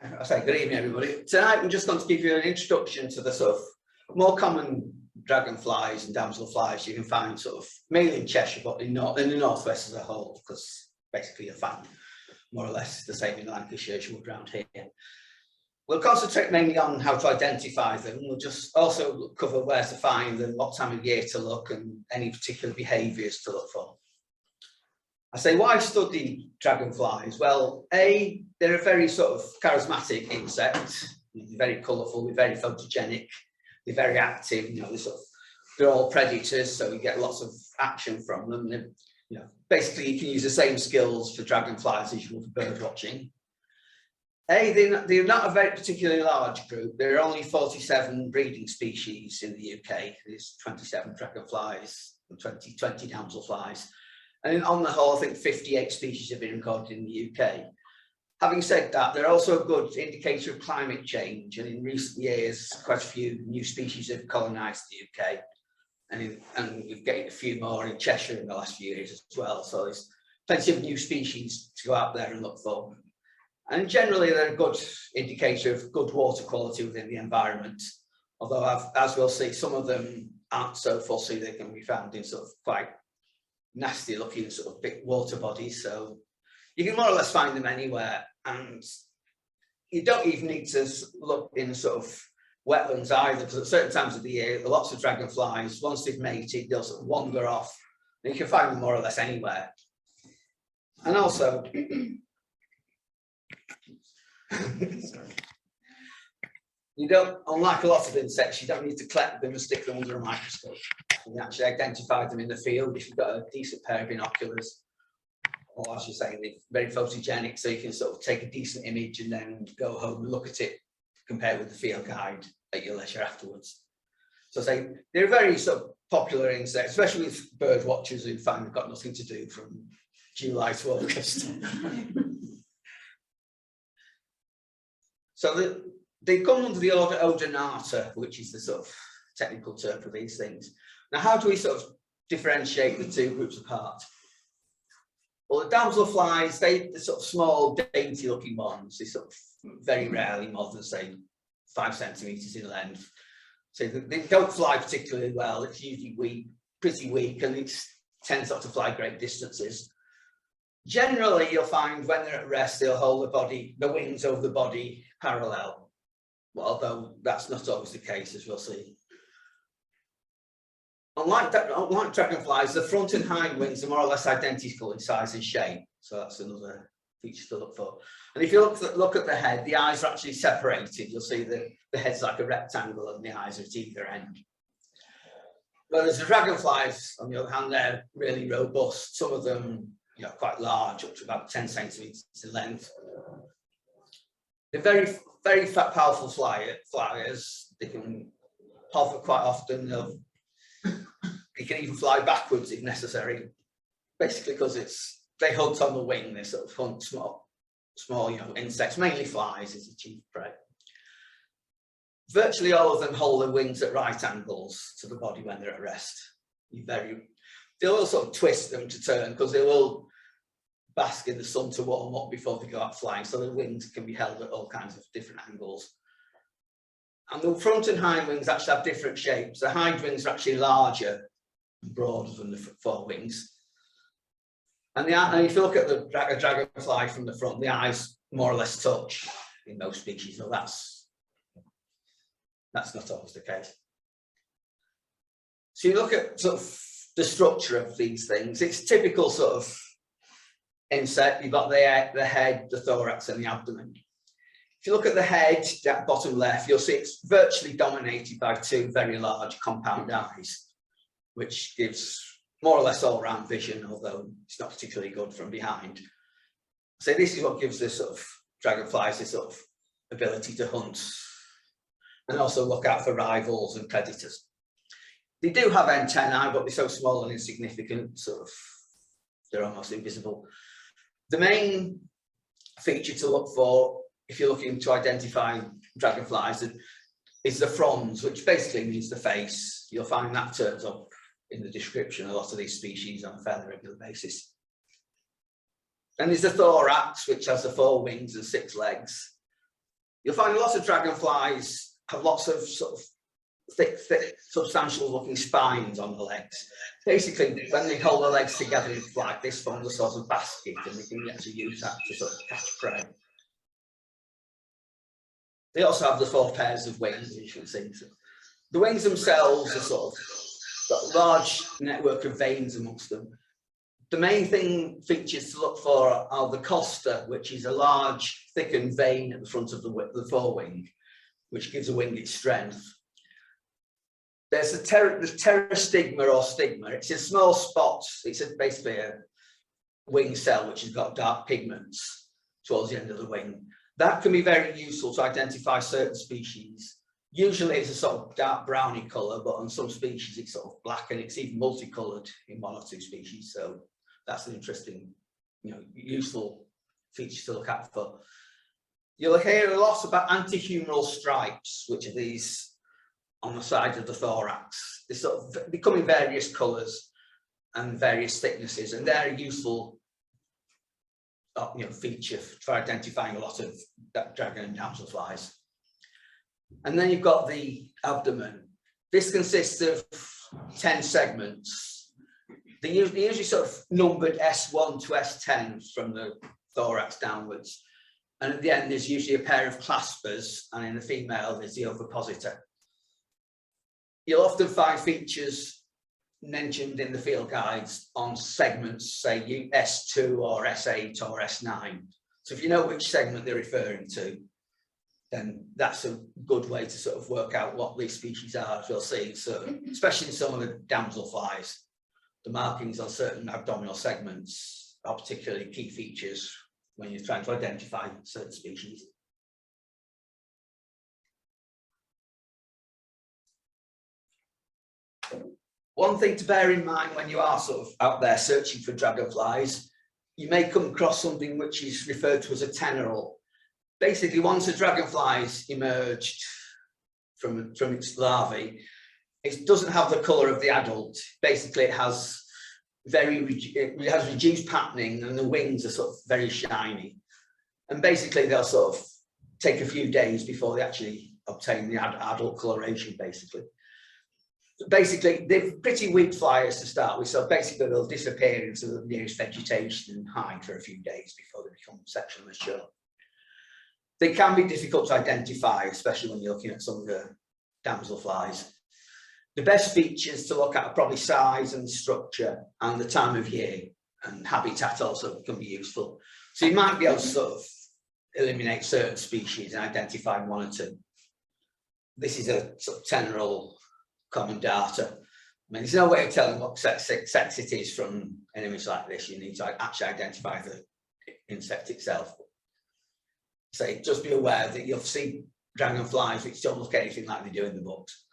I say good evening, everybody. Tonight I'm just going to give you an introduction to the sort of more common dragonflies and damselflies you can find sort of mainly in Cheshire, but in the northwest as a whole, because basically you find more or less the same in Lancashire as you would around here. We'll concentrate mainly on how to identify them. We'll just also cover where to find them, what time of year to look, and any particular behaviours to look for. I say, why study dragonflies? Well, A, they're a very sort of charismatic insect. They're very colourful, they're very photogenic, they're very active. You know, they're all predators, so you get lots of action from them. They're, you know, basically, you can use the same skills for dragonflies as you would for bird watching. A, they're not a very particularly large group. There are only 47 breeding species in the UK. There's 27 dragonflies and 20 damselflies. And on the whole, I think 58 species have been recorded in the UK. Having said that, they're also a good indicator of climate change. And in recent years, quite a few new species have colonised the UK. And we've gained a few more in Cheshire in the last few years as well. So there's plenty of new species to go out there and look for. And generally, they're a good indicator of good water quality within the environment. Although, as we'll see, some of them aren't so fussy. They can be found in sort of quite nasty looking sort of big water bodies. So you can more or less find them anywhere. And you don't even need to look in sort of wetlands either, because at certain times of the year, lots of dragonflies, once they've mated, they'll sort of wander off. And you can find them more or less anywhere. And also, you don't, unlike a lot of insects, you don't need to collect them and stick them under a microscope. You can actually identify them in the field if you've got a decent pair of binoculars. Or as you say, they're very photogenic, so you can sort of take a decent image and then go home and look at it, compare with the field guide at your leisure afterwards. So I say they're a very sort of popular insect, especially with bird watchers who find they've got nothing to do from July to August. So they come under the order Odonata, which is the sort of technical term for these things. Now, how do we sort of differentiate the two groups apart? Well, the damselflies, they're sort of small, dainty-looking ones. They sort of very rarely more than, say, 5 centimetres in length. So they don't fly particularly well. It's usually weak, pretty weak, and it tends not to fly great distances. Generally, you'll find when they're at rest, they'll hold the wings over the body parallel. Well, although that's not always the case, as we'll see. Unlike dragonflies, the front and hind wings are more or less identical in size and shape. So that's another feature to look for. And if you look at the head, the eyes are actually separated. You'll see the head's like a rectangle and the eyes are at either end. Whereas the dragonflies, on the other hand, they're really robust. Some of them, you know, quite large, up to about 10 centimetres in length. They're very, very powerful flyers. They can hover quite often. They can even fly backwards if necessary. Basically, because they hunt on the wing. They sort of hunt small, you know, insects, mainly flies as a chief prey. Virtually all of them hold their wings at right angles to the body when they're at rest. They'll sort of twist them to turn, because they will bask in the sun to warm up before they go out flying, so the wings can be held at all kinds of different angles. And the front and hind wings actually have different shapes. The hind wings are actually larger and broader than the fore wings. And if you look at the dragonfly from the front, the eyes more or less touch in most species. So that's not always the case. So you look at sort of the structure of these things. It's typical sort of insect. You've got the head, the thorax, and the abdomen. If you look at the head, that bottom left, you'll see it's virtually dominated by 2 very large compound eyes, which gives more or less all-round vision, although it's not particularly good from behind. So this is what gives the sort of dragonflies this sort of ability to hunt and also look out for rivals and predators. They do have antennae, but they're so small and insignificant, sort of, they're almost invisible. The main feature to look for, if you're looking to identify dragonflies, is the frons, which basically means the face. You'll find that turns up in the description a lot of these species on a fairly regular basis. And there's the thorax, which has the 4 wings and 6 legs. You'll find lots of dragonflies have lots of sort of thick, substantial looking spines on the legs. Basically, when they hold the legs together like this, form a sort of basket, and they can actually use that to sort of catch prey. They also have the 4 pairs of wings, as you can see. So the wings themselves are sort of got a large network of veins amongst them. The main features to look for are the costa, which is a large thickened vein at the front of the forewing, which gives the wing its strength. There's the pterostigma or stigma. It's in small spots. It's basically a wing cell which has got dark pigments towards the end of the wing. That can be very useful to identify certain species. Usually it's a sort of dark browny colour, but on some species it's sort of black, and it's even multicoloured in 1 or 2 species. So that's an interesting, useful feature to look out for. You'll hear a lot about antihumeral stripes, which are these on the side of the thorax. They sort of become in various colours and various thicknesses, and they're a useful feature for identifying a lot of dragon and damselflies. And then you've got the abdomen. This consists of 10 segments. They're usually sort of numbered S1 to S10 from the thorax downwards. And at the end, there's usually a pair of claspers, and in the female, there's the ovipositor. You'll often find features mentioned in the field guides on segments, say S2 or S8 or S9. So if you know which segment they're referring to, then that's a good way to sort of work out what these species are, as we'll see. So especially in some of the damselflies, the markings on certain abdominal segments are particularly key features when you're trying to identify certain species. One thing to bear in mind when you are sort of out there searching for dragonflies, you may come across something which is referred to as a teneral. Basically, once a dragonfly's emerged from its larvae, it doesn't have the colour of the adult. Basically, it has reduced patterning, and the wings are sort of very shiny. And basically, they'll sort of take a few days before they actually obtain the adult coloration, basically. Basically, they're pretty weak flyers to start with, so basically they'll disappear into the nearest vegetation and hide for a few days before they become sexually mature. They can be difficult to identify, especially when you're looking at some of the damselflies. The best features to look at are probably size and structure and the time of year, and habitat also can be useful. So you might be able to sort of eliminate certain species and identify 1 or 2. This is a sort of teneral common darter. I mean, there's no way of telling what sex it is from an image like this. You need to actually identify the insect itself. So just be aware that you'll see dragonflies which don't look anything like they do in the books.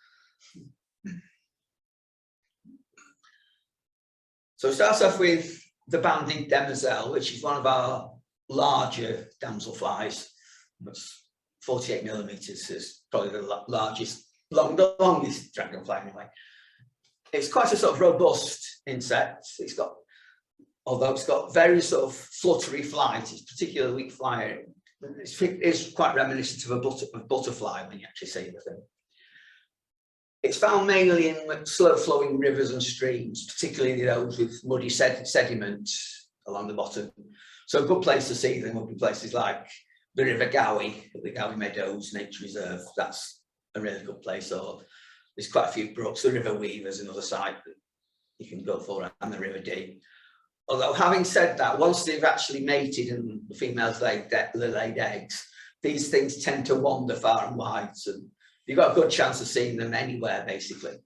So it starts off with the banded demoiselle, which is one of our larger damselflies. It's 48 millimeters, is probably the largest, the longest dragonfly anyway. It's quite a sort of robust insect. Although it's got very sort of fluttery flight, it's particularly weak flyer. It's quite reminiscent of a butterfly when you actually see the thing. It's found mainly in slow-flowing rivers and streams, particularly those with muddy sediment along the bottom. So a good place to see them would be places like the River Gowie, the Gowie Meadows Nature Reserve. That's a really good place. Or there's quite a few brooks. The River Weaver's another site that you can go for, and the River Dee. Although, having said that, once they've actually mated and the females laid eggs, these things tend to wander far and wide. So you've got a good chance of seeing them anywhere, basically.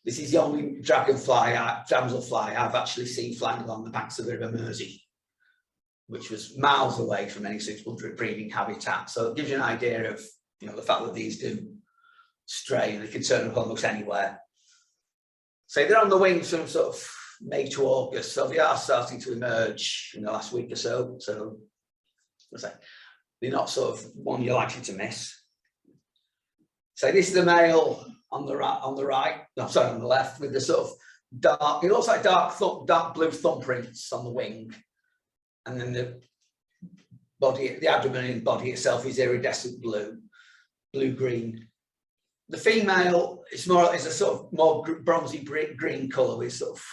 This is the only damselfly I've actually seen flying along the banks of the River Mersey, which was miles away from any suitable breeding habitat. So it gives you an idea of, the fact that these do stray and they can turn up almost anywhere. So they're on the wing from sort of May to August, so they are starting to emerge in the last week or so. So they're not sort of one you're likely to miss. So this is the male on the left, with the sort of dark, it looks like dark blue thumbprints on the wing, and then the body, the abdomen and body itself is iridescent blue, blue-green. The female is a sort of more bronzy green colour with sort of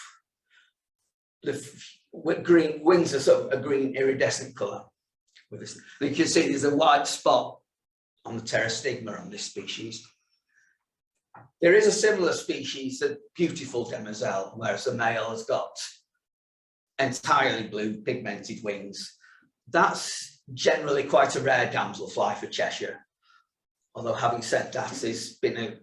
the green wings are sort of a green iridescent colour. With this, and you can see there's a white spot on the pterostigma on this species. There is a similar species, a beautiful demoiselle, whereas the male has got entirely blue pigmented wings. That's generally quite a rare damselfly for Cheshire. Although having said that, there's been a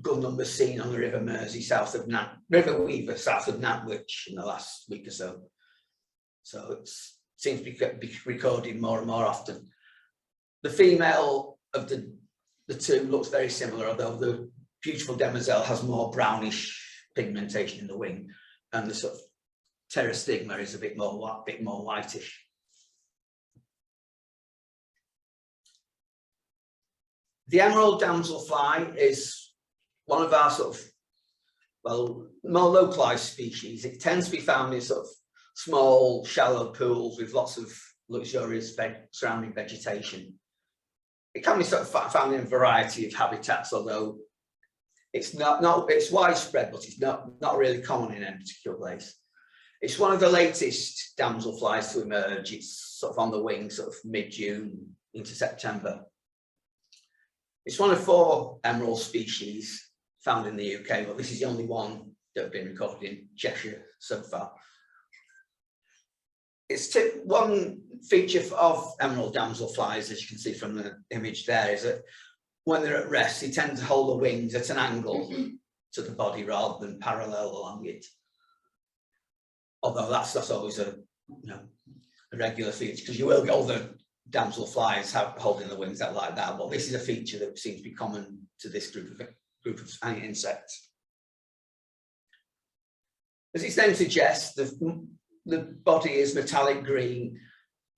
good number seen on the River Mersey south of River Weaver south of Nantwich in the last week or so. So it seems to be recorded more and more often. The female of the two looks very similar, although the beautiful demoiselle has more brownish pigmentation in the wing, and the sort of pterostigma is a bit more whitish. The emerald damselfly is one of our sort of, well, more localized species. It tends to be found in sort of small, shallow pools with lots of luxurious surrounding vegetation. It can be sort of found in a variety of habitats, although it's it's widespread, but it's not really common in any particular place. It's one of the latest damselflies to emerge. It's sort of on the wing, sort of mid-June into September. It's one of 4 emerald species found in the UK, but this is the only one that have been recorded in Cheshire so far. It's one feature of emerald damselflies, as you can see from the image there, is that when they're at rest, they tend to hold the wings at an angle to the body rather than parallel along it. Although that's always a regular feature, because you will get all the damselflies holding the wings out like that. But this is a feature that seems to be common to this group of insects. As its name suggests, the body is metallic green,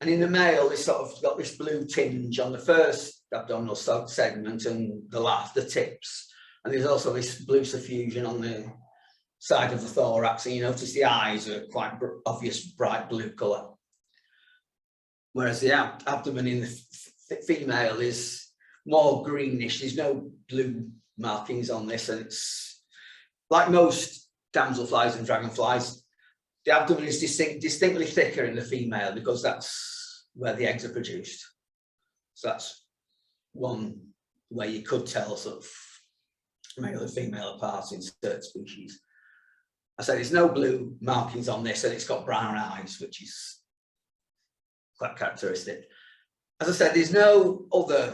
and in the male it's sort of got this blue tinge on the first abdominal segment and the tips, and there's also this blue suffusion on the side of the thorax, and you notice the eyes are quite obvious bright blue colour, whereas the abdomen in the female is more greenish. There's no blue markings on this, and it's like most damselflies and dragonflies, the abdomen is distinctly thicker in the female because that's where the eggs are produced. So that's one way you could tell sort of male and female apart in certain species. I said there's no blue markings on this, and it's got brown eyes, which is quite characteristic. As I said, there's no other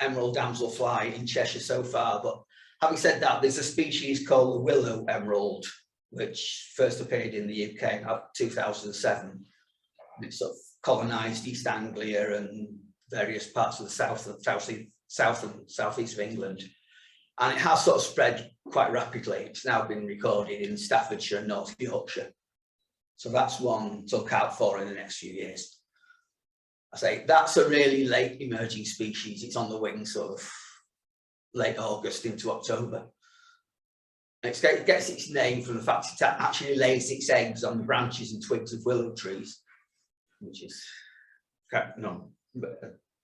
emerald damselfly in Cheshire so far, but having said that, there's a species called the willow emerald, which first appeared in the UK in 2007. And it sort of colonised East Anglia and various parts of the south and southeast of England. And it has sort of spread quite rapidly. It's now been recorded in Staffordshire and North Yorkshire. So that's one to look out for in the next few years. I say that's a really late emerging species. It's on the wing sort of late August into October. It gets its name from the fact it actually lays its eggs on the branches and twigs of willow trees, which is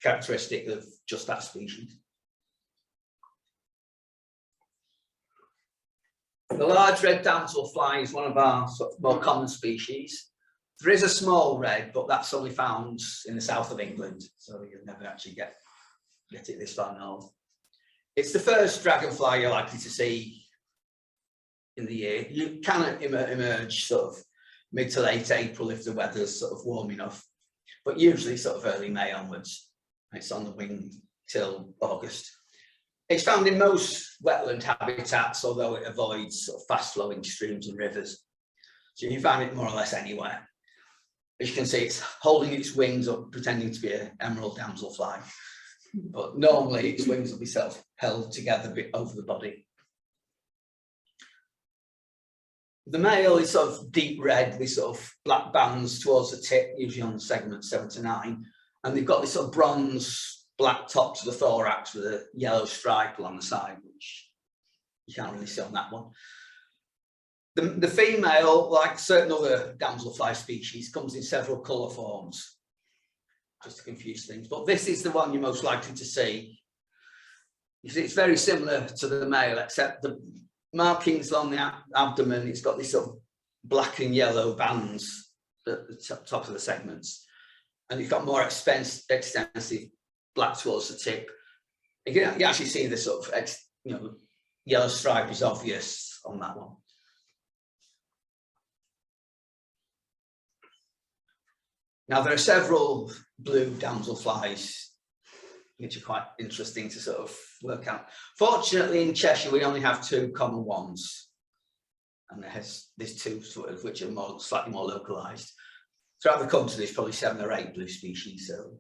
characteristic of just that species. The large red damselfly is one of our sort of more common species. There is a small red, but that's only found in the south of England, so you'll never actually get it this far north. It's the first dragonfly you're likely to see in the year. You can emerge sort of mid to late April if the weather's sort of warm enough, but usually sort of early May onwards. It's on the wing till August. It's found in most wetland habitats, although it avoids sort of fast-flowing streams and rivers. So you can find it more or less anywhere. As you can see, it's holding its wings up, pretending to be an emerald damselfly. But normally its wings will be sort of held together a bit over the body. The male is sort of deep red with sort of black bands towards the tip, usually on segments 7 to 9. And they've got this sort of bronze black top to the thorax with a yellow stripe along the side, which you can't really see on that one. The female, like certain other damselfly species, comes in several colour forms. just to confuse things. But this is the one you're most likely to see. You see, it's very similar to the male, except the markings along the abdomen, it's got these sort of black and yellow bands at the top of the segments. And you've got more extensive black towards the tip. You actually see the sort of, yellow stripe is obvious on that one. Now, there are several blue damselflies, which are quite interesting to sort of work out. Fortunately, in Cheshire, we only have 2 common ones. And there's 2 sort of, which are slightly more localised. Throughout the country, there's probably 7 or 8 blue species. So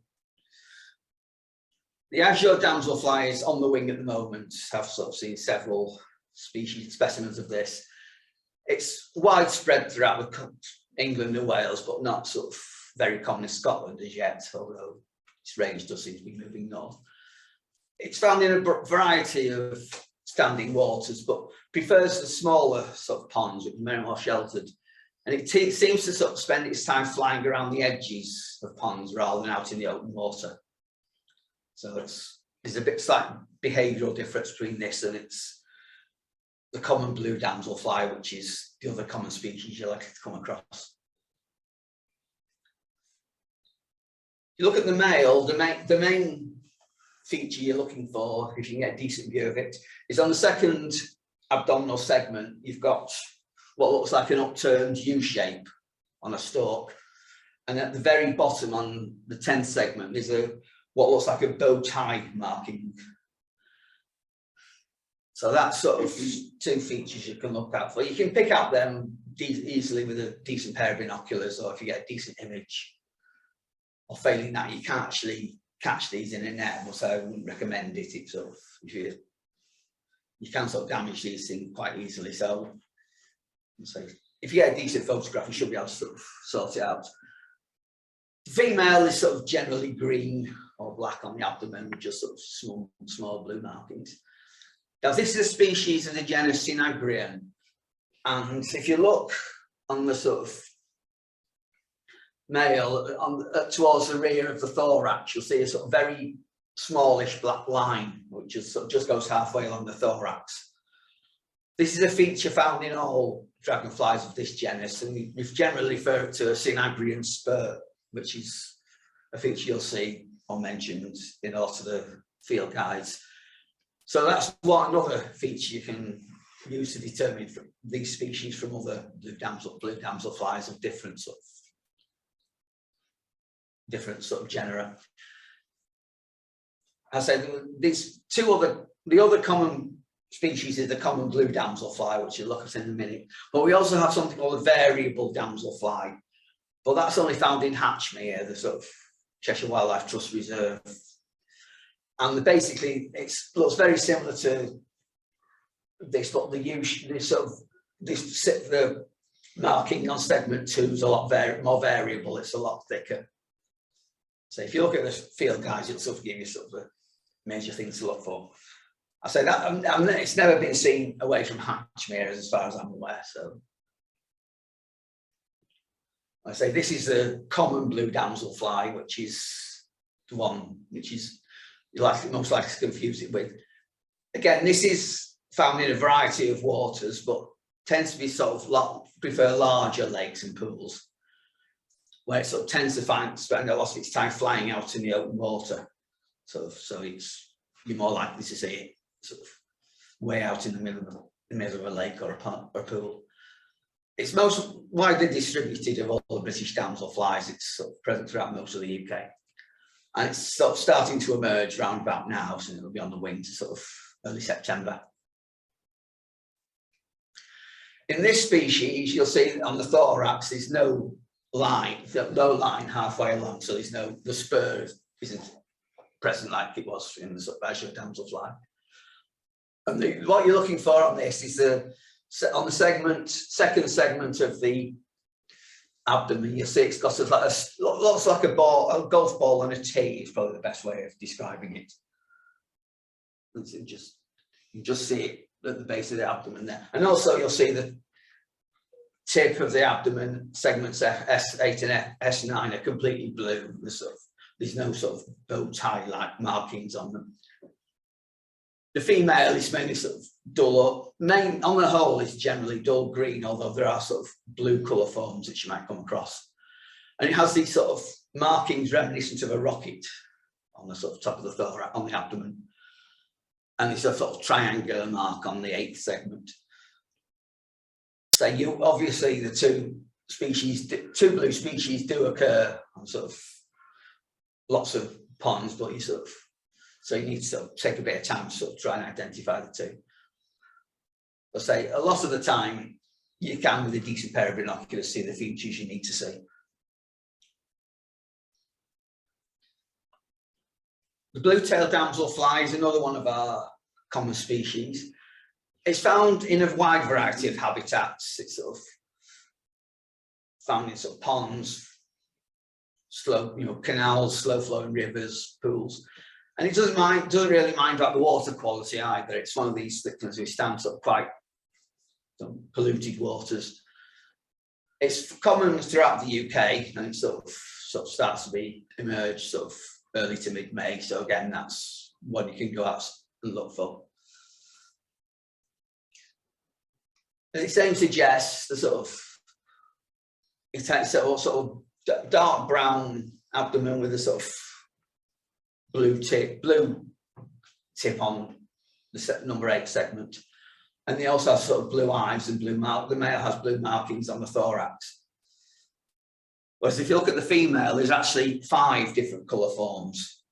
the Azure Damselfly is on the wing at the moment. I've sort of seen several specimens of this. It's widespread throughout England and Wales, but not sort of very common in Scotland as yet, although its range does seem to be moving north. It's found in a variety of standing waters, but prefers the smaller sort of ponds, which are very more sheltered. And it seems to sort of spend its time flying around the edges of ponds rather than out in the open water. So there's a bit slight behavioural difference between this and it's the common blue damselfly, which is the other common species you're likely to come across. You look at the male, the main feature you're looking for, if you can get a decent view of it, is on the second abdominal segment, you've got what looks like an upturned U shape on a stalk. And at the very bottom on the 10th segment is what looks like a bow tie marking. So that's sort of 2 features you can look out for. You can pick out them easily with a decent pair of binoculars, or if you get a decent image. Or failing that, you can't actually catch these in a net, so I wouldn't recommend it. It's sort of, you can sort of damage these things quite easily. So if you get a decent photograph, you should be able to sort of sort it out. The female is sort of generally green or black on the abdomen with just sort of small blue markings. Now, this is a species in the genus Coenagrion, and if you look on the sort of male towards the rear of the thorax, you'll see a sort of very smallish black line, which just goes halfway along the thorax. This is a feature found in all dragonflies of this genus, and we generally refer to a Coenagrion spur, which is a feature you'll see or mentioned in a lot of the field guides. So that's another feature you can use to determine these species from other blue damselflies of different sort of genera. I say these the other common species is the common blue damselfly, which you'll look at in a minute. But we also have something called a variable damselfly, but that's only found in Hatchmere, the sort of Cheshire Wildlife Trust Reserve. And basically, it looks very similar to this, but the marking on segment 2 is a lot more variable. It's a lot thicker. So if you look at the field guides, it'll sort of give you sort of a major things to look for. I say that it's never been seen away from Hatchmere as far as I'm aware. So I say this is the common blue damselfly, which is the one which is most likely to confuse it with. Again, this is found in a variety of waters, but tends to be sort of prefer larger lakes and pools, where it sort of tends to spend a lot of its time flying out in the open water. So you're more likely to see it sort of way out in the middle of a lake or a pool. It's most widely distributed of all the British damselflies. It's sort of present throughout most of the UK. And it's sort of starting to emerge round about now, so it'll be on the wing to sort of early September. In this species, you'll see on the thorax, there's no line halfway along, so the spur isn't present like it was in the sort of Azure Damselfly. And what you're looking for on this is on the second segment of the abdomen, you'll see it's got sort of looks like a golf ball on a tee is probably the best way of describing it. And so you just see it at the base of the abdomen there. And also you'll see the tip of the abdomen, segments S8 and S9 are completely blue, the sort of There's no sort of bow tie like markings on them. The female is mainly sort of dull, on the whole it's generally dull green, although there are sort of blue colour forms that you might come across. And it has these sort of markings reminiscent of a rocket on the sort of top of the thorax, on the abdomen. And it's a sort of triangular mark on the 8th segment. So you obviously the two blue species do occur on sort of lots of ponds, but you sort of, so you need to sort of take a bit of time to sort of try and identify the two. I'll say a lot of the time you can, with a decent pair of binoculars, see the features you need to see. The blue-tailed damselfly is another one of our common species. It's found in a wide variety of habitats. It's sort of found in sort of ponds, canals, slow-flowing rivers, pools, and it doesn't really mind about the water quality either. It's one of these that can withstand sort of quite polluted waters. It's common throughout the UK, and it sort of starts to emerge sort of early to mid-May. So again, that's one you can go out and look for. As its name suggests, it's sort of dark brown abdomen with a sort of blue tip on the number 8 segment, and they also have sort of blue eyes and the male has blue markings on the thorax. Whereas if you look at the female, there's actually 5 different colour forms,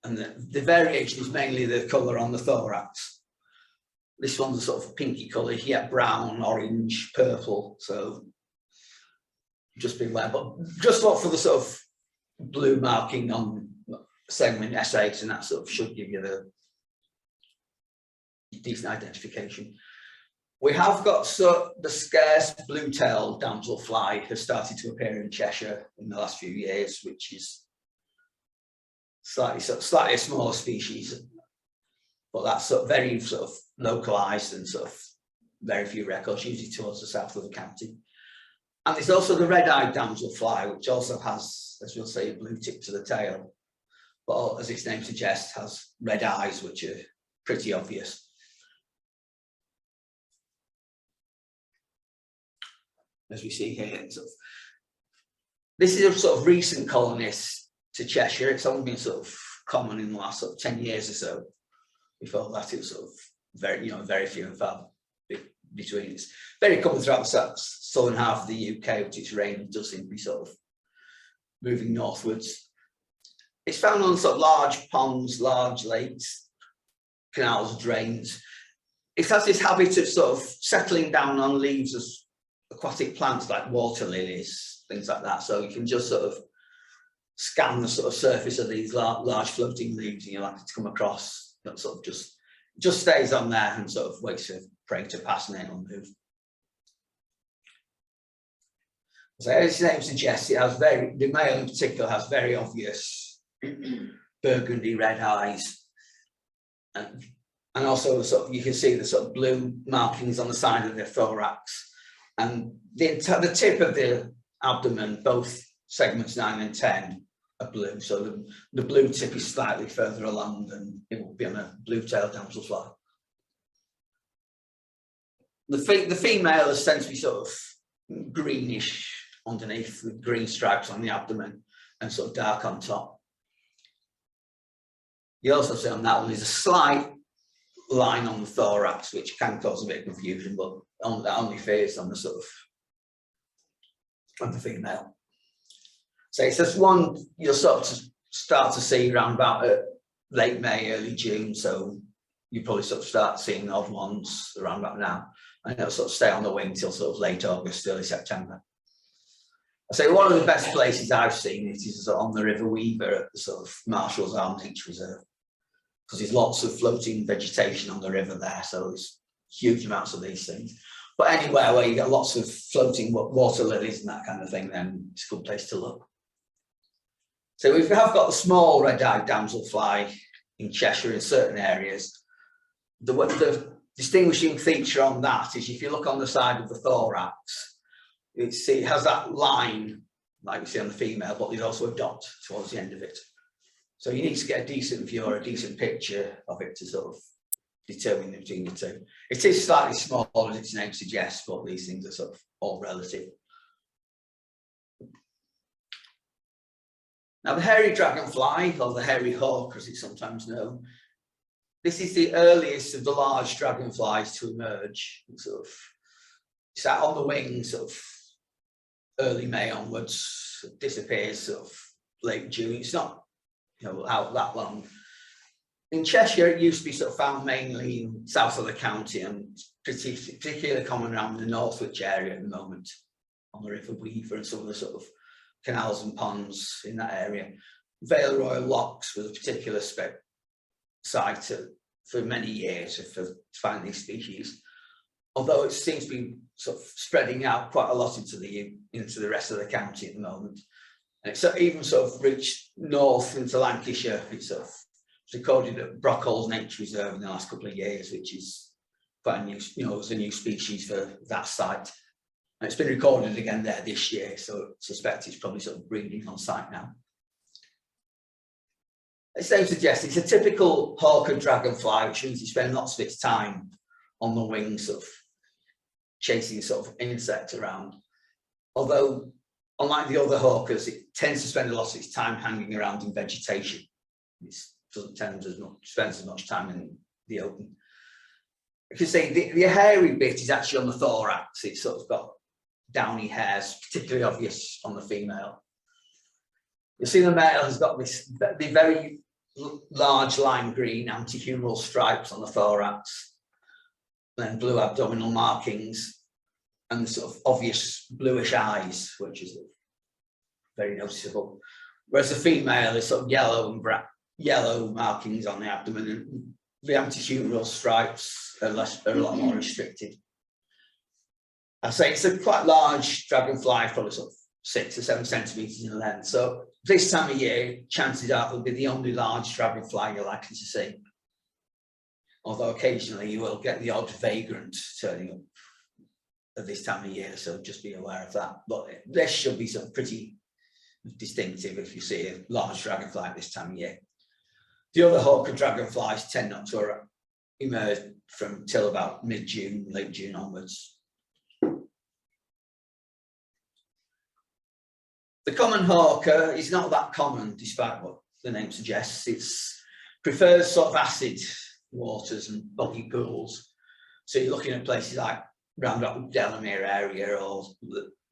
and the variation is mainly the colour on the thorax. This one's a sort of pinky colour, you get brown, orange, purple, so just beware, but just look for the sort of blue marking on segment S8, and that sort of should give you the decent identification. We have got the scarce blue-tailed damselfly has started to appear in Cheshire in the last few years, which is slightly a smaller species, but that's very sort of localised and sort of very few records, usually towards the south of the county. And there's also the red-eyed damselfly, which also has, as we'll say, a blue tip to the tail, but as its name suggests, has red eyes, which are pretty obvious. As we see here, this is a sort of recent colonist to Cheshire. It's only been sort of common in the last sort of 10 years or so. Before that, it was sort of very few and far between. It's very common throughout the southern half of the UK, which its range does seem to be sort of moving northwards. It's found on sort of large ponds, large lakes, canals, drains. It has this habit of sort of settling down on leaves of aquatic plants like water lilies, things like that. So you can just sort of scan the sort of surface of these large floating leaves, and you're likely to come across that sort of just stays on there and sort of waits for prey to pass and then it'll move. So as its name suggests, it has the male in particular has very obvious burgundy red eyes, and also sort of you can see the sort of blue markings on the side of the thorax, and the tip of the abdomen, both segments 9 and 10 are blue, so the blue tip is slightly further along than it will be on a blue-tailed damselfly. The female is tends to be sort of greenish underneath with green stripes on the abdomen and sort of dark on top. You also see on that one there's a slight line on the thorax which can cause a bit of confusion, but that only appears on the sort of the female. So it's just one you'll sort of start to see around about late May, early June, so you probably sort of start seeing odd ones around about now, and it'll sort of stay on the wing till sort of late August, early September. I say one of the best places I've seen it is on the River Weaver at the sort of Marshall's Arm Nature Reserve, because there's lots of floating vegetation on the river there, so there's huge amounts of these things. But anywhere where you get lots of floating water lilies and that kind of thing, then it's a good place to look. So we have got the small red-eyed damselfly in Cheshire in certain areas. The distinguishing feature on that is if you look on the side of the thorax, it has that line like we see on the female, but there's also a dot towards the end of it. So you need to get a decent view or a decent picture of it to sort of determine between the two. It is slightly smaller, as its name suggests, but these things are sort of all relative. Now, the hairy dragonfly, or the hairy hawk, as it's sometimes known, this is the earliest of the large dragonflies to emerge. Sort of, it's out on the wing, sort of early May onwards, disappears sort of late June. It's not, you know, out that long. In Cheshire, it used to be sort of found mainly in south of the county and particularly common around the Northwich area at the moment, on the River Weaver and some of the sort of canals and ponds in that area. Vale Royal Locks was a particular site for many years for finding these species, although it seems to be sort of spreading out quite a lot into the rest of the county at the moment. And it's even sort of reached north into Lancashire. It's sort of recorded at Brockholes Nature Reserve in the last couple of years, which is quite a new, you know, it was a new species for that site. And it's been recorded again there this year, so I suspect it's probably sort of breeding on site now. As the name suggests, it's a typical hawker dragonfly, which means it spends lots of its time on the wings, sort of chasing sort of insects around. Although, unlike the other hawkers, it tends to spend a lot of its time hanging around in vegetation. It doesn't spend as much time in the open. You can see the hairy bit is actually on the thorax. It's sort of got downy hairs, particularly obvious on the female. You see the male has got the very large lime green antehumeral stripes on the thorax, then blue abdominal markings, and sort of obvious bluish eyes, which is very noticeable. Whereas the female is sort of yellow and yellow markings on the abdomen, and the antehumeral stripes are a lot more restricted. I say it's a quite large dragonfly, probably sort of 6 or 7 centimetres in length. So this time of year, chances are it'll be the only large dragonfly you're likely to see. Although occasionally you will get the odd vagrant turning up at this time of year, so just be aware of that. But this should be sort of pretty distinctive if you see a large dragonfly at this time of year. The other hawker dragonflies tend not to emerge from till about mid-June, late June onwards. The common hawker is not that common, despite what the name suggests. It prefers sort of acid waters and boggy pools. So you're looking at places like round up Delamere area or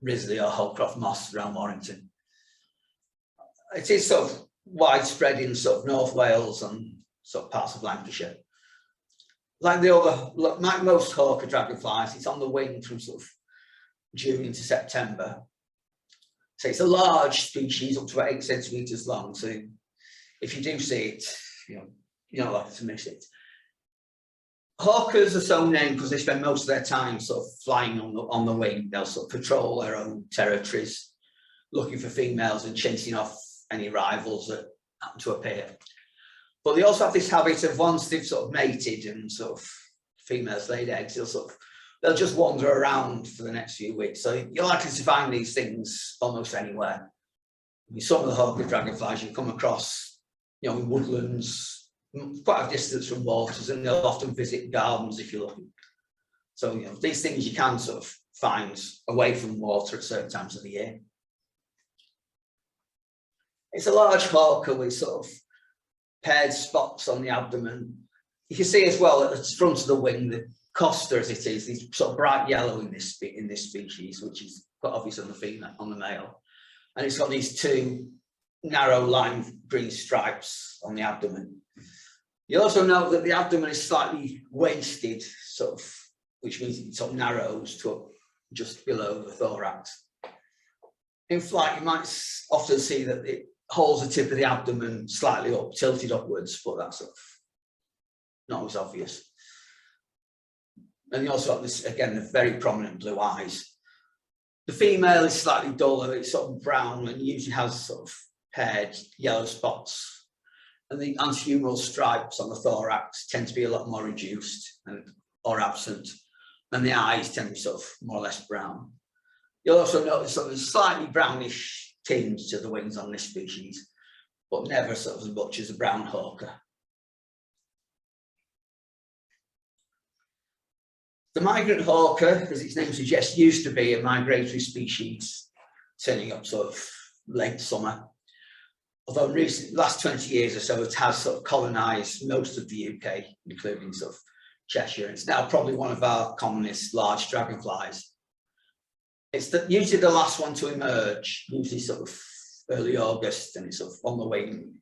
Risley or Holcroft Moss around Warrington. It is sort of widespread in sort of North Wales and sort of parts of Lancashire. Like most hawker dragonflies, it's on the wing from sort of June into September. So it's a large species, up to about 8 centimetres long. So if you do see it, you're not likely to miss it. Hawkers are so named because they spend most of their time sort of flying on the wing. They'll sort of patrol their own territories, looking for females and chasing off any rivals that happen to appear. But they also have this habit of, once they've sort of mated and sort of females laid eggs, they'll just wander around for the next few weeks. So you're likely to find these things almost anywhere. I mean, some of the hawker dragonflies you come across, in woodlands, quite a distance from waters, and they'll often visit gardens if you're looking. So these things you can sort of find away from water at certain times of the year. It's a large hawker with sort of paired spots on the abdomen. You can see as well at the front of the wing, the costa as it is sort of bright yellow in this species, which is quite obvious on the male. And it's got these 2 narrow lime green stripes on the abdomen. You also note that the abdomen is slightly wasted, which means it sort of narrows to just below the thorax. In flight, you might often see that it holds the tip of the abdomen slightly up, tilted upwards, but that's sort of not always obvious. And you also have this, again, the very prominent blue eyes. The female is slightly duller, it's sort of brown and usually has sort of paired yellow spots. And the antehumeral stripes on the thorax tend to be a lot more reduced or absent. And the eyes tend to be sort of more or less brown. You'll also notice sort of slightly brownish tinge to the wings on this species, but never sort of as much as a brown hawker. The migrant hawker, as its name suggests, used to be a migratory species, turning up sort of late summer. Although in last 20 years or so, it has sort of colonised most of the UK, including sort of Cheshire. It's now probably one of our commonest large dragonflies. It's usually the last one to emerge, usually sort of early August, and it's sort of on the wing,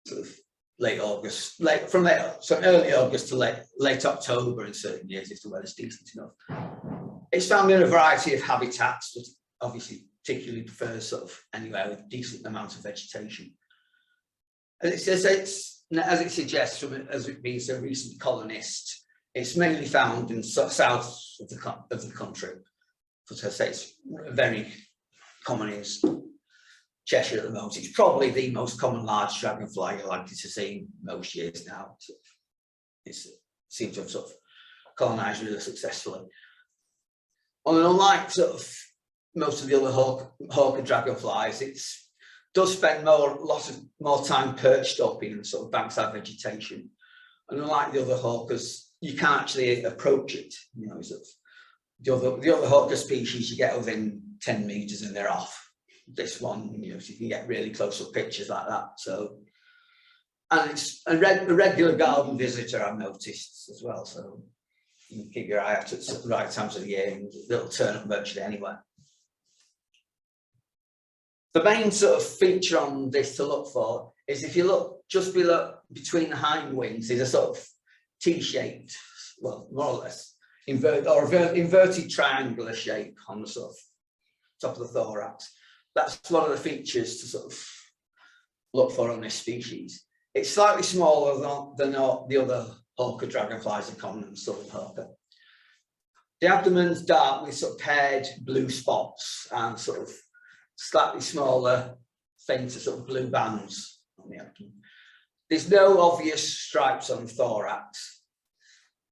sort of late August, so early August to late October in certain years if the weather's decent enough. It's found in a variety of habitats, but obviously particularly prefers sort of anywhere with decent amounts of vegetation. And as it suggests, as it being a recent colonist, it's mainly found in south of the country. As I say, it's very common in Cheshire at the moment. It's probably the most common large dragonfly you're likely to see most years now. It seems to have sort of colonised really successfully. And unlike sort of most of the other hawker dragonflies, it does spend lots more time perched up in sort of bankside vegetation. And unlike the other hawkers, you can't actually approach it. You know, sort of the other hawker species, you get within 10 metres and they're off. This one, you know, so you can get really close up pictures like that. So, and it's a regular garden visitor, I've noticed as well. So you can keep your eye out at the right times of the year, and it'll turn up virtually anywhere. The main sort of feature on this to look for is if you look just below, between the hind wings, is a sort of T-shaped, well, more or less, inverted triangular shape on the sort of top of the thorax. That's one of the features to sort of look for on this species. It's slightly smaller than the other hawker dragonflies, the common and southern hawker. The abdomen's dark with sort of paired blue spots and sort of slightly smaller, fainter sort of blue bands on the abdomen. There's no obvious stripes on the thorax.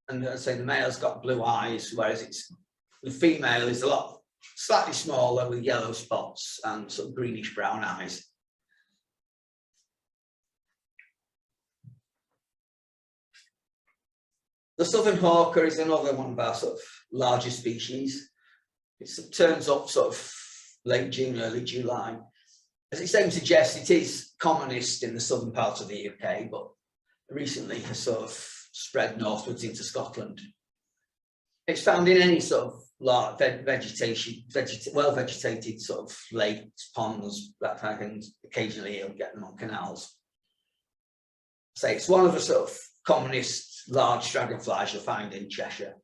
And as I say, the male's got blue eyes, whereas the female is slightly smaller with yellow spots and sort of greenish brown eyes. The southern hawker is another one of our sort of larger species. It turns up sort of late June, early July. As its name suggests, it is commonest in the southern part of the UK, but recently has sort of spread northwards into Scotland. It's found in any sort of large well-vegetated sort of lakes, ponds, that kind of thing. Occasionally you'll get them on canals. So it's one of the sort of commonest large dragonflies you'll find in Cheshire.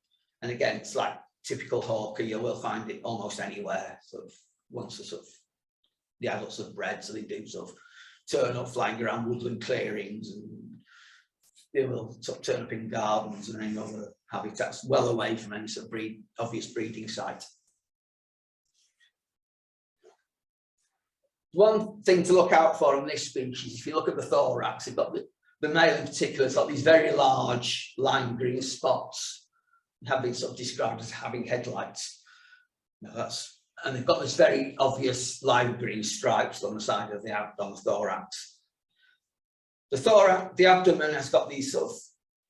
And again, it's like typical hawker, you will find it almost anywhere, sort of once the adults have bred, so they do sort of turn up flying around woodland clearings, and they will sort of turn up in gardens and any other habitats well away from any sort of obvious breeding site. One thing to look out for on this species, if you look at the thorax, you've got the male in particular, it's got these very large lime green spots, have been sort of described as having headlights. Now and they've got this very obvious lime green stripes on the side of on the thorax. The abdomen has got these sort of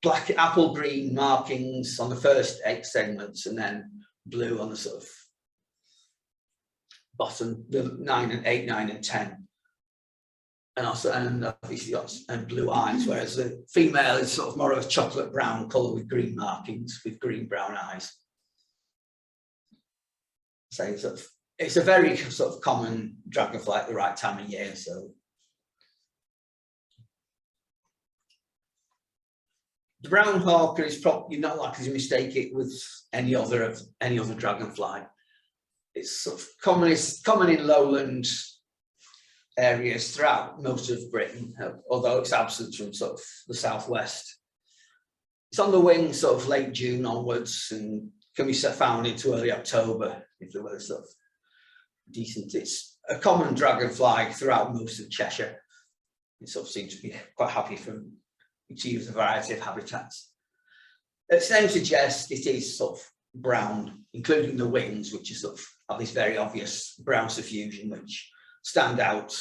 black apple green markings on the first 8 segments, and then blue on the sort of bottom, the 8, 9, and 10. And also, and obviously and blue eyes, whereas the female is sort of more of a chocolate brown colour with green markings, with green brown eyes. So it's a very sort of common dragonfly at the right time of year. So the brown hawker is probably not likely to mistake it with any other dragonfly. It's sort of common in lowland areas throughout most of Britain, although it's absent from sort of the southwest. It's on the wing sort of late June onwards, and can be found into early October if the weather's sort of decent. It's a common dragonfly throughout most of Cheshire. It sort of seems to be quite happy to use a variety of habitats. Its name suggests it is sort of brown, including the wings, which is sort of have this very obvious brown suffusion, which stand out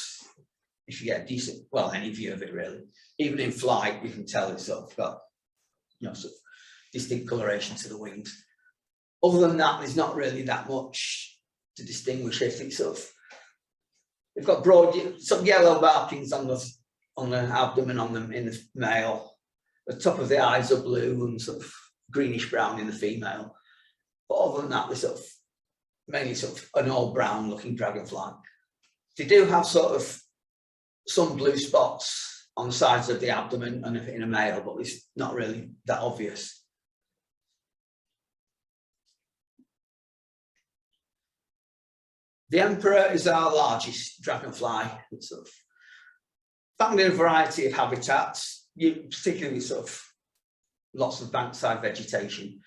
if you get a decent, well, any view of it really. Even in flight, you can tell it's sort of got, sort of distinct coloration to the wings. Other than that, there's not really that much to distinguish it. It's sort of, they've got broad, some yellow markings on the abdomen on them in the male. The top of the eyes are blue and sort of greenish brown in the female. But other than that, they're sort of mainly sort of an all brown looking dragonfly. They do have sort of some blue spots on the sides of the abdomen and in a male, but it's not really that obvious. The emperor is our largest dragonfly. It's sort of found in a variety of habitats, particularly sort of lots of bankside vegetation.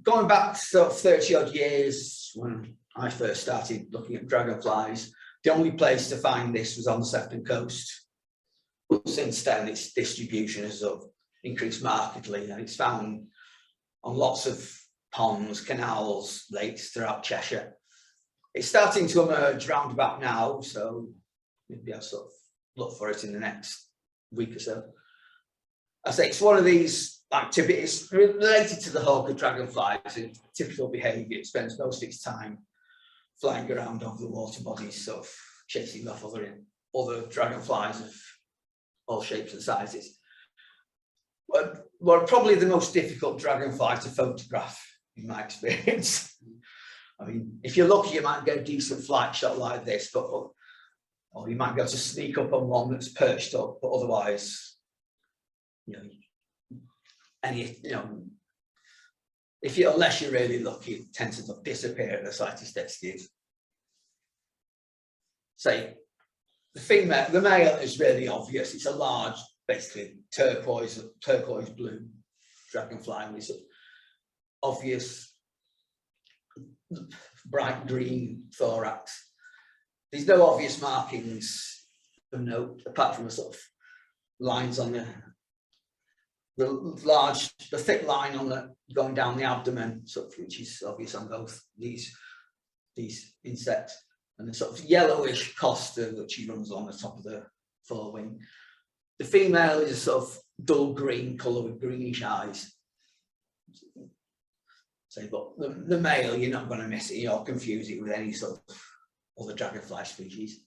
Going back sort of 30 odd years when I first started looking at dragonflies, the only place to find this was on the Sefton coast. But since then, its distribution has sort of increased markedly, and it's found on lots of ponds, canals, lakes throughout Cheshire. It's starting to emerge round about now, so maybe I'll sort of look for it in the next week or so. I say it's one of these activities related to the hawker dragonflies in typical behaviour. It spends most of its time flying around over the water bodies, sort of chasing off other dragonflies of all shapes and sizes. Well, probably the most difficult dragonfly to photograph, in my experience. I mean, if you're lucky, you might get a decent flight shot like this, but or you might be able to sneak up on one that's perched up, but otherwise, unless you're really lucky, it tends to disappear at the slightest excuse. Say, the male is really obvious. It's a large, basically turquoise blue dragonfly with sort of obvious bright green thorax. There's no obvious markings of note apart from the sort of lines on the thick line on the going down the abdomen, sort of, which is obvious on both these insects, and the sort of yellowish costa which he runs on the top of the forewing. The female is a sort of dull green colour with greenish eyes. So, but the male, you're not going to miss it or confuse it with any sort of other dragonfly species.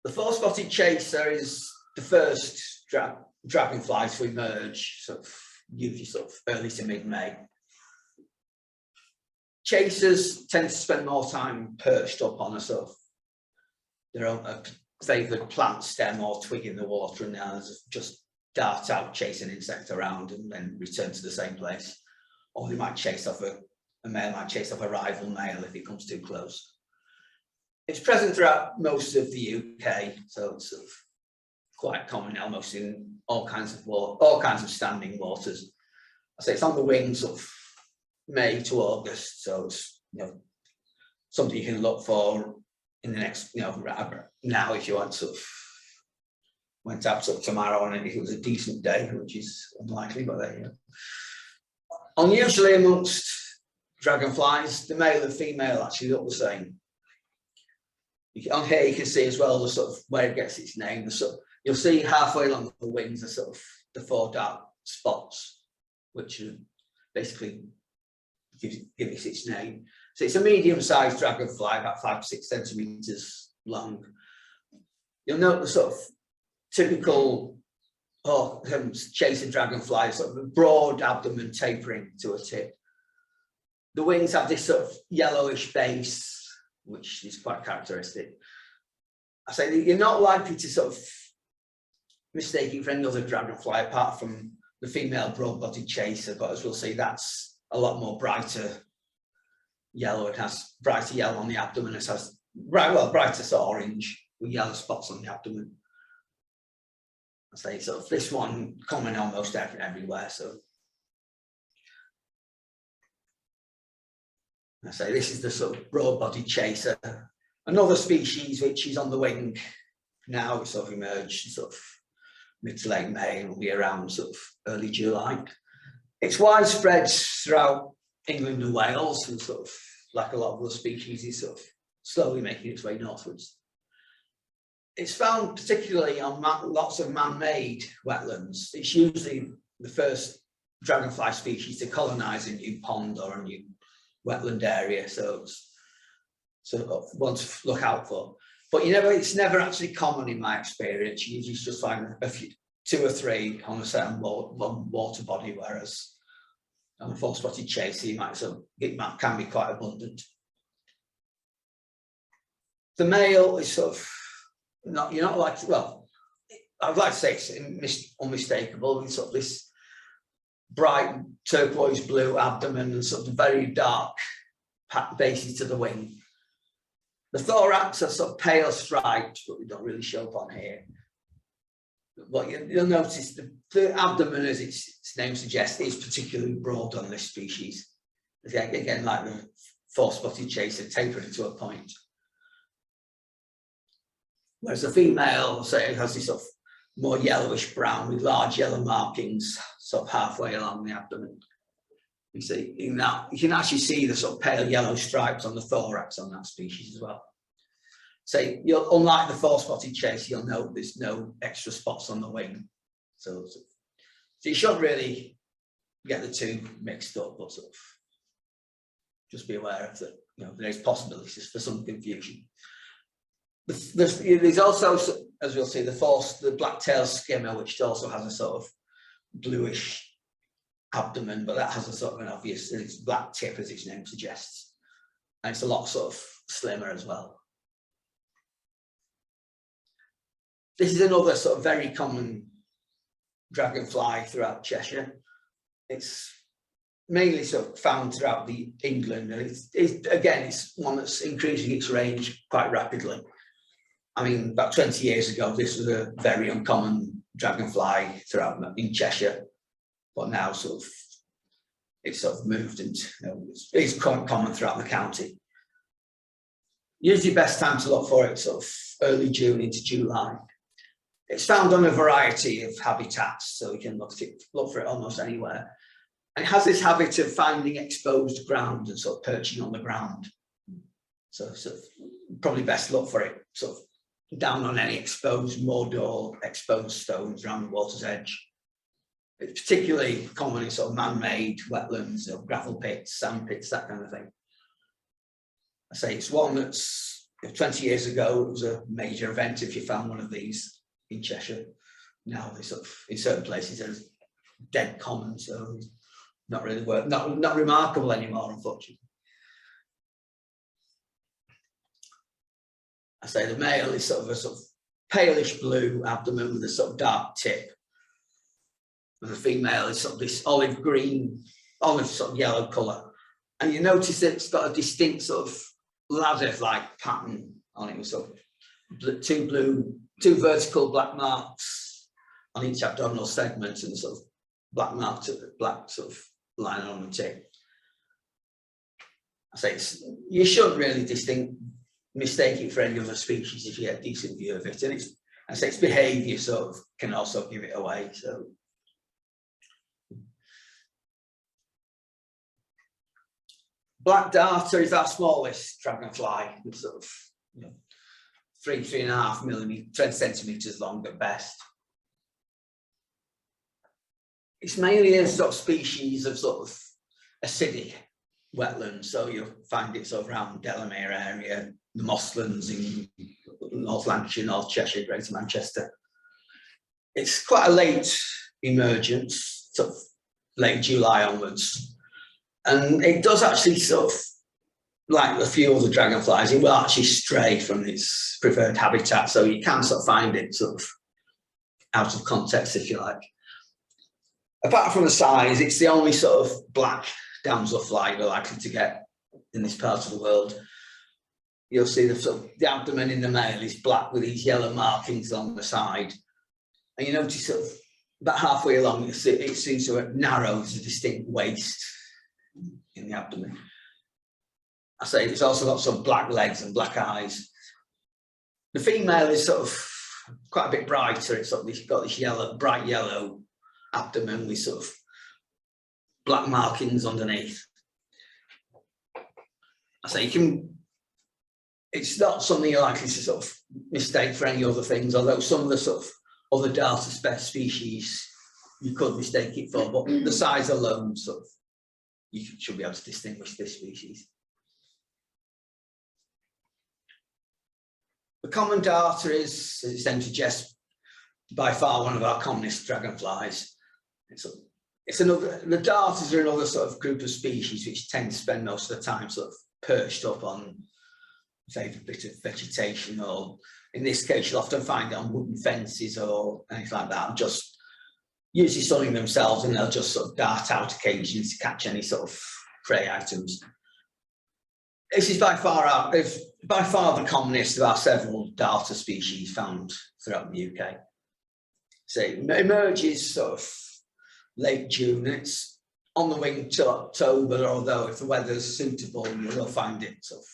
The four-spotted chaser is the first dragonfly to emerge, sort of usually sort of early to mid-May. Chasers tend to spend more time perched up on a sort of their own favoured plant stem or twig in the water, and they'll just dart out, chase an insect around, and then return to the same place. Or they might chase off a male might chase off a rival male if it comes too close. It's present throughout most of the UK, so it's sort of quite common almost in all kinds of standing waters. I say it's on the wings of May to August, so it's something you can look for in the next now if you want sort of went up sort of tomorrow and if it was a decent day, which is unlikely, but there you go. Unusually amongst dragonflies, the male and female actually look the same. On here you can see as well the sort of where it gets its name. You'll see halfway along the wings are sort of the four dark spots, which basically give it its name. So it's a medium-sized dragonfly, about 5 to 6 centimeters long. You'll note the sort of typical chaser dragonfly, sort of a broad abdomen tapering to a tip. The wings have this sort of yellowish base, which is quite characteristic. I say that you're not likely to sort of mistake it for any other dragonfly apart from the female broad-bodied chaser, but as we'll see, that's a lot more brighter yellow. It has brighter yellow on the abdomen. It has brighter sort of orange with yellow spots on the abdomen. I say sort of this one common almost everywhere. So I say this is the sort of broad-bodied chaser. Another species which is on the wing now, it's sort of emerged sort of mid to late May and will be around sort of early July. It's widespread throughout England and Wales and sort of like a lot of other species, is sort of slowly making its way northwards. It's found particularly on lots of man-made wetlands. It's usually the first dragonfly species to colonize a new pond or a new wetland area, so it's one to look out for. But it's never actually common in my experience. You usually just find a few, 2 or 3 on a certain water body, whereas on a four-spotted chaser, it can be quite abundant. The male is sort of you're not like, well, I'd like to say it's unmistakable. It's sort of this bright turquoise blue abdomen and sort of very dark bases to the wing. The thorax are sort of pale striped, but they don't really show up on here. But you'll notice the abdomen, as its name suggests, is particularly broad on this species. Again, like the four-spotted chaser, tapering to a point. Whereas the female, say, has this sort of more yellowish brown with large yellow markings, sort of halfway along the abdomen. You see, in that, you can actually see the sort of pale yellow stripes on the thorax on that species as well. So unlike the four-spotted chaser, you'll note there's no extra spots on the wing. So you shouldn't really get the two mixed up, but sort of just be aware of that. There's possibilities for some confusion. There's also, as we'll see, the black-tailed skimmer, which also has a sort of bluish abdomen, but that has a sort of an obvious black tip, as its name suggests, and it's a lot sort of slimmer as well. This is another sort of very common dragonfly throughout Cheshire. It's mainly sort of found throughout England, and it's one that's increasing its range quite rapidly. I mean, about 20 years ago, this was a very uncommon dragonfly in Cheshire, but now it's sort of moved and it's quite common throughout the county. Usually best time to look for it sort of early June into July. It's found on a variety of habitats, so you can look for it almost anywhere. And it has this habit of finding exposed ground and sort of perching on the ground. So probably best look for it sort of down on any exposed mud or exposed stones around the water's edge. It's particularly common in sort of man-made wetlands, gravel pits, sand pits, that kind of thing. I say it's one that's, 20 years ago, it was a major event if you found one of these in Cheshire. Now they sort of, in certain places, they're dead common, so not really not remarkable anymore, unfortunately. I say the male is sort of palish blue abdomen with a sort of dark tip. And the female is sort of this olive sort of yellow colour. And you notice that it's got a distinct sort of ladder-like pattern on it, with sort of two vertical black marks on each abdominal segment and sort of black marks at the black sort of line on the tip. I say you shouldn't really mistake it for any other species if you get a decent view of it, and its behaviour sort of can also give it away. So black darter is our smallest dragonfly. It's sort of 3.5 millimeters, 20 centimeters long at best. It's mainly a sort of species of sort of acidic wetlands, so you'll find it sort of around Delamere area, the mosslands in North Lancashire, North Cheshire, Greater Manchester. It's quite a late emergence, sort of late July onwards, and it does actually sort of, like a few other dragonflies, it will actually stray from its preferred habitat, so you can sort of find it sort of out of context, if you like. Apart from the size, it's the only sort of black damselfly you're likely to get in this part of the world. You'll see the abdomen in the male is black with these yellow markings along the side, and you notice sort of about halfway along it seems to narrow to a distinct waist in the abdomen. I say it's also got some black legs and black eyes. The female is sort of quite a bit brighter. It's got this bright yellow abdomen with sort of black markings underneath. I say you can, it's not something you're likely to sort of mistake for any other things, although some of the sort of other darter species you could mistake it for, but the size alone sort of, you should be able to distinguish this species. The common darter is, as its name suggests, by far one of our commonest dragonflies. It's another, the darters are another sort of group of species which tend to spend most of the time sort of perched up on a favourite bit of vegetation, or in this case you'll often find it on wooden fences or anything like that, just usually sunning themselves, and they'll just sort of dart out occasionally to catch any sort of prey items. This is by far the commonest of our several darter species found throughout the UK. So it emerges sort of late June. It's on the wing till October, although if the weather's suitable, you will find it sort of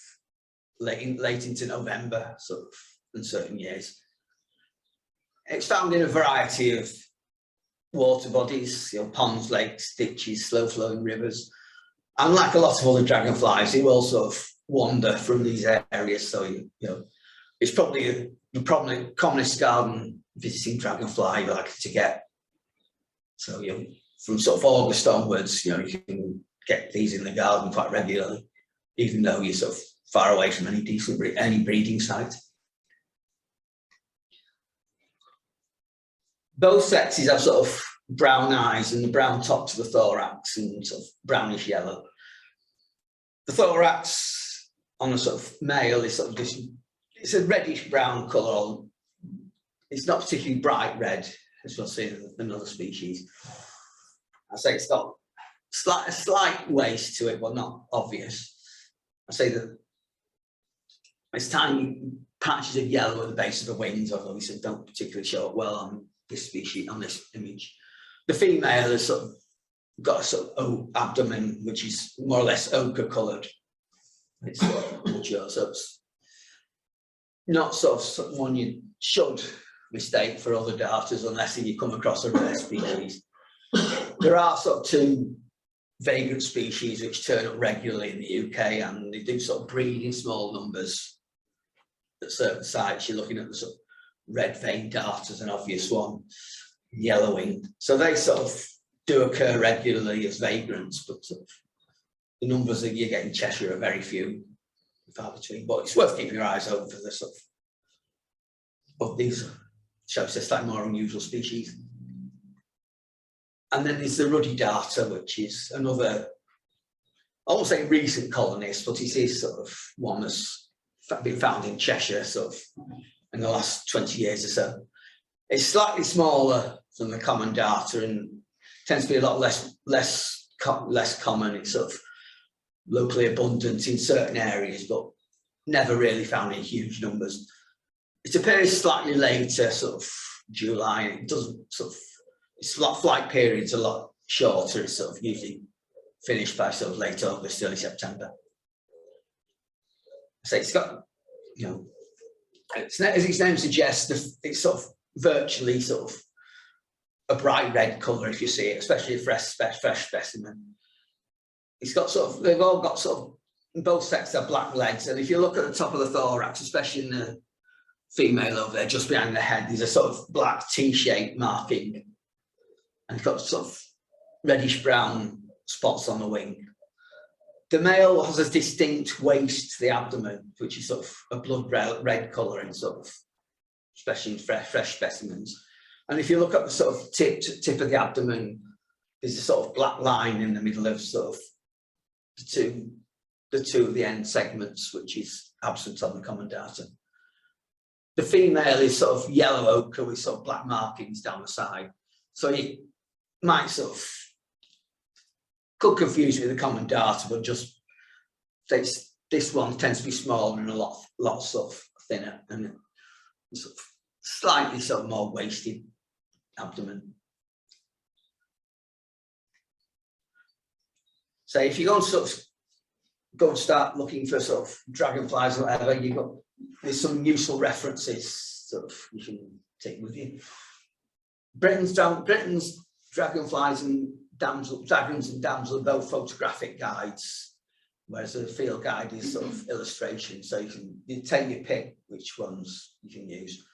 late into November, sort of, in certain years. It's found in a variety of water bodies, ponds, lakes, ditches, slow-flowing rivers. And like a lot of other dragonflies, it will sort of wander from these areas. So, it's probably the commonest garden visiting dragonfly you're likely to get. So, from sort of August onwards, you can get these in the garden quite regularly, even though you're sort of far away from any breeding site. Both sexes have sort of brown eyes and the brown tops of the thorax and sort of brownish yellow. The thorax on a sort of male is sort of this, it's a reddish brown colour. It's not particularly bright red, as we'll see in another species. I say it's got a slight waste to it, but not obvious. I say that it's tiny patches of yellow at the base of the wings, although these don't particularly show up well on this species, on this image. The female has sort of got a sort of abdomen which is more or less ochre coloured. It's sort of mature, so it's not sort of one you should mistake for other darters unless you come across a rare species. There are sort of two vagrant species which turn up regularly in the UK, and they do sort of breed in small numbers at certain sites. You're looking at the sort of red veined darters, an obvious one, yellowing. So they sort of do occur regularly as vagrants, but sort of the numbers that you get in Cheshire are very few, far between. But it's worth keeping your eyes open for the sort of these, shall we say, slightly more unusual species. And then there's the ruddy darter, which is another, I won't say recent colonist, but it is sort of one that's been found in Cheshire sort of in the last 20 years or so. It's slightly smaller than the common darter and tends to be a lot less common. It's sort of locally abundant in certain areas, but never really found in huge numbers. It appears slightly later, sort of July. It doesn't sort of, its flight period's a lot shorter. It's sort of usually finished by sort of late August, early September. So it's got, as its name suggests, it's sort of virtually sort of a bright red colour if you see it, especially a fresh specimen. It's got sort of, they've all got sort of, both sexes have black legs, and if you look at the top of the thorax, especially in the female over there, just behind the head, there's a sort of black T-shaped marking, and it's got sort of reddish brown spots on the wing. The male has a distinct waist to the abdomen, which is sort of a blood red colour, and sort of, especially in fresh specimens. And if you look at the sort of tip of the abdomen, there's a sort of black line in the middle of sort of the two of the end segments, which is absent on the common darter. The female is sort of yellow ochre with sort of black markings down the side. So you might sort of, could confuse with the common darter, but just this one tends to be smaller and a lot sort of thinner, and sort of slightly sort of more wasted abdomen. So if you go and start looking for sort of dragonflies or whatever, there's some useful references sort of you can take with you. Britain's dragonflies and dragons and damsel are both photographic guides. whereas a field guide is sort of illustration, so you take your pick which ones you can use.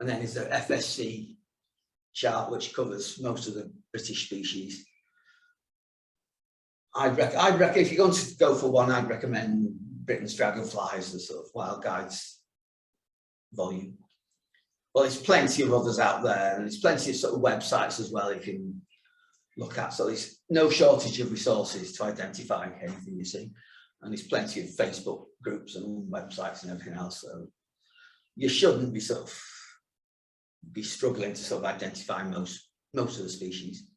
And then there's the FSC chart, which covers most of the British species. I'd reckon if you're going to go for one, I'd recommend Britain's Dragonflies, the sort of Wild Guides volume. Well, there's plenty of others out there, and there's plenty of sort of websites as well you can look at. So there's no shortage of resources to identify anything you see. And there's plenty of Facebook groups and websites and everything else. So you shouldn't be struggling to sort of identify most of the species.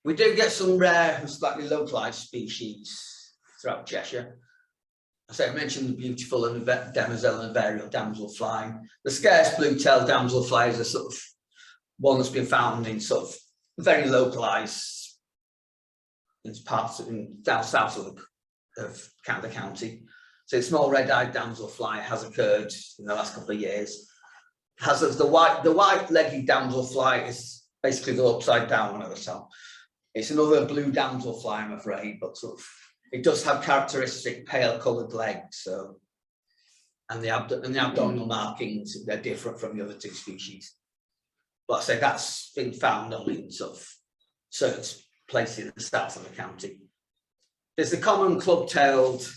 We do get some rare and slightly localized species throughout Cheshire. I mentioned the beautiful and demoiselle and varial damselfly. The scarce blue-tailed damselfly is a sort of one that's been found in sort of very localized in parts down south of the county. So a small red-eyed damselfly has occurred in the last couple of years. The white-legged damselfly is basically the upside down one at the top. It's another blue damselfly, I'm afraid, but sort of it does have characteristic pale-coloured legs. So, and the abdominal markings, they're different from the other two species. But I say that's been found only in sort of certain places in the south of the county. There's the common club-tailed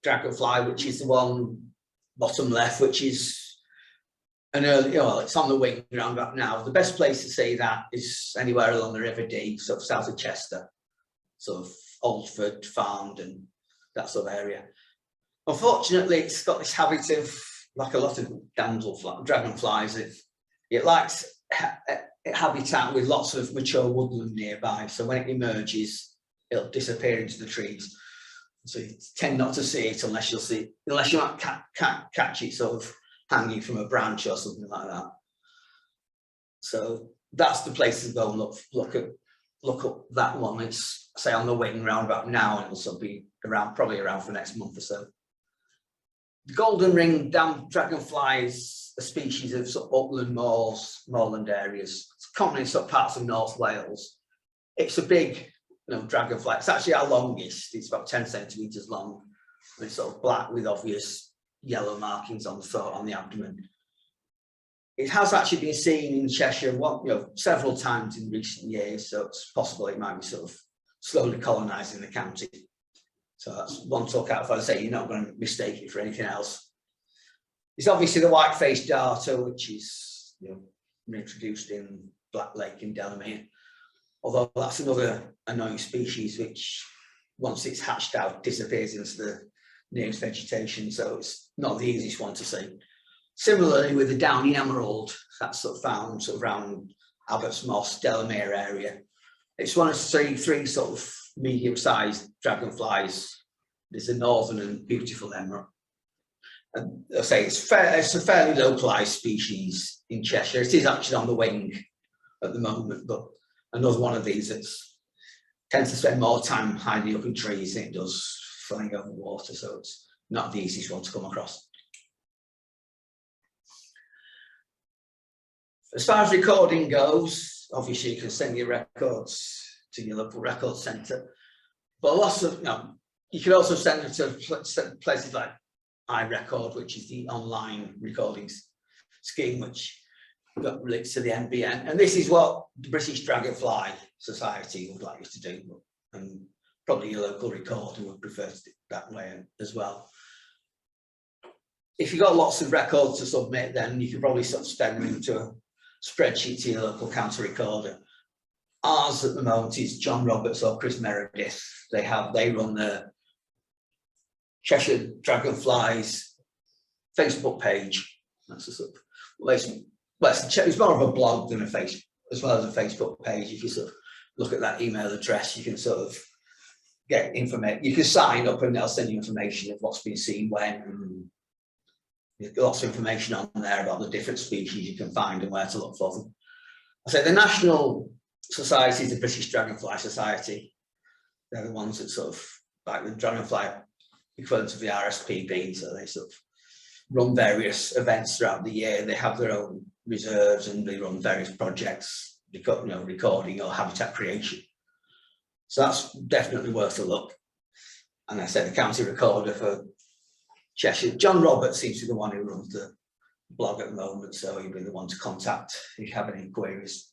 dragonfly, which is the one bottom left, which is an early, well, it's on the wing around about now. The best place to see that is anywhere along the River Dee, sort of south of Chester, sort of Oldford, Farmed, and that sort of area. Unfortunately, it's got this habit of, like a lot of dragonflies, it likes habitat with lots of mature woodland nearby. So when it emerges, it'll disappear into the trees. So you tend not to see it unless you might catch it sort of hanging from a branch or something like that. So that's the place to go and look up that one. It's, say, on the wing round about now, and it'll be probably around for the next month or so. The golden ring dragonfly is a species of sort of upland moorland areas. It's common in sort of parts of North Wales. It's a big, dragonfly. It's actually our longest. It's about 10 centimetres long. And it's sort of black with obvious yellow markings on the throat, on the abdomen. It has actually been seen in Cheshire, several times in recent years. So it's possible it might be sort of slowly colonising the county. So that's one to look out for. I say you're not going to mistake it for anything else. It's obviously the white-faced darter, which is introduced in Black Lake in Delamere. Although that's another annoying species which, once it's hatched out, disappears into the nearest vegetation. So it's not the easiest one to see. Similarly with the downy emerald, that's sort of found sort of around Abbots Moss, Delamere area. It's one of three sort of medium-sized dragonflies. There's a northern and beautiful emerald. And I say it's a fairly localised species in Cheshire. It is actually on the wing at the moment, but another one of these that tends to spend more time hiding up in trees than it does flying over water. So it's not the easiest one to come across. As far as recording goes, obviously you can send your records to your local record centre, but lots of, you can also send them to places like iRecord, which is the online recordings scheme, which got links to the NBN. And this is what the British Dragonfly Society would like you to do, and probably your local recorder would prefer to do it that way as well. If you've got lots of records to submit, then you can probably sort of send them into a spreadsheet to your local county recorder. Ours at the moment is John Roberts or Chris Meredith. They run the Cheshire Dragonflies Facebook page. That's a sort of, it's more of a blog than as well as a Facebook page. If you sort of look at that email address, you can sort of get information. You can sign up and they'll send you information of what's been seen when. And there's lots of information on there about the different species you can find and where to look for them. I say the National Society is the British Dragonfly Society. They're the ones that sort of, like the Dragonfly equivalent of the RSPB, so they sort of run various events throughout the year. They have their own reserves and they run various projects, recording or habitat creation. So that's definitely worth a look. And I said the county recorder for Cheshire, John Roberts, seems to be the one who runs the blog at the moment, so he'll be the one to contact if you have any queries.